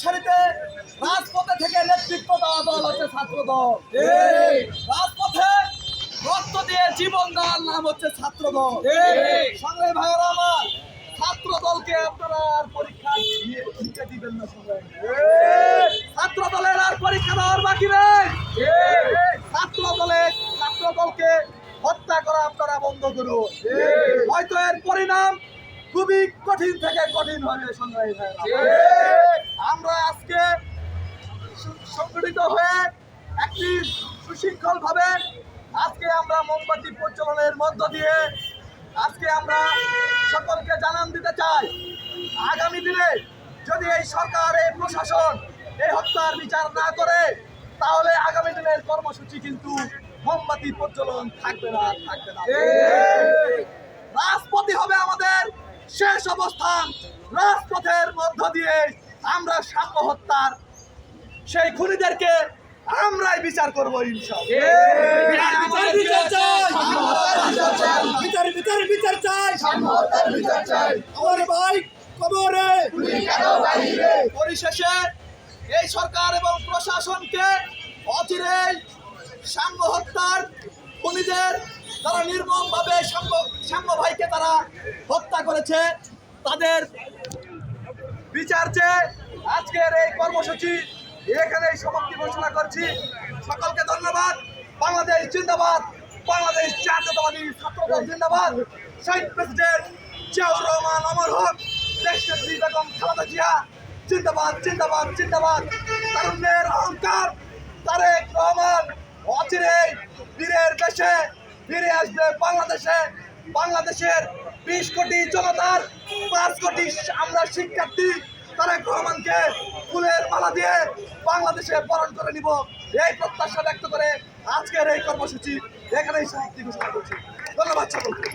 সারিতে রাজপথে থেকে নেতৃত্ব দেওয়া দল হচ্ছে ছাত্র দল। রাজপথে রক্ত দিয়ে জীবন দেওয়ার নাম হচ্ছে ছাত্র দল। সংগ্রামী ভাইয়েরা আমার, ছাত্র দলকে আপনারা আর পরীক্ষা দিতে দিবেন না। ছাত্র দলের আর পরীক্ষা দেওয়ার বাকি নেই। ছাত্র দলকে হত্যা করা আপনারা বন্ধ করুন। হয়তো এর পরিণাম খুবই কঠিন থেকে কঠিন হবে। সংগ্রামী ভাইয়েরা, আমরা আজকে সংগঠিত হয়ে একটি সুশৃঙ্খল ভাবে আজকে আমরা মোমবাতি প্রজ্বলনের মধ্য দিয়ে আজকে আমরা সকলকে জানান দিতে চাই, আগামী দিনে যদি এই সরকার, এই প্রশাসন এই হত্যার বিচার না করে, তাহলে আগামী দিনের কর্মসূচি কিন্তু মোমবাতি প্রজ্বলন থাকবে না। রাজপথই হবে আমাদের শেষ অবস্থান। রাজপথের মধ্য দিয়ে আমরা সাম্য হত্যার সেই খুনিদেরকে আমরাই বিচার করবো পরিশেষে এই সরকার এবং প্রশাসনকে অচিরেই সাম্য হত্যার খুনিদের তারা নির্মমভাবে সাম্য ভাইকে তারা হত্যা করেছে, তাদের বিচার চেয়ে আজকের এই কর্মসূচি এখানেই সমাপ্তি ঘোষণা করছি। সকলকে ধন্যবাদ। বাংলাদেশ জিন্দাবাদ, বাংলাদেশ জাতীয়তাবাদী ছাত্রদল জিন্দাবাদ। শহীদ প্রেসিডেন্ট জিয়াউর রহমান অমর হোক, দেশনেত্রী বেগম খালেদা জিয়া জিন্দাবাদ, জিন্দাবাদ, জিন্দাবাদ। তারুণ্যের অহংকার তারেক রহমান অচিরেই বীরের বেশে ফিরে আসবে বাংলাদেশে। বাংলাদেশের 20 কোটি জনতার 5 কোটি আমরা শিক্ষার্থী তারেক রহমানকে ফুলের মালা দিয়ে বাংলাদেশে বরণ করে নিব, এই প্রত্যাশা ব্যক্ত করে আজকের এই কর্মসূচি এখানেই সমাপ্তি ঘোষণা করছি। ধন্যবাদ সকলকে।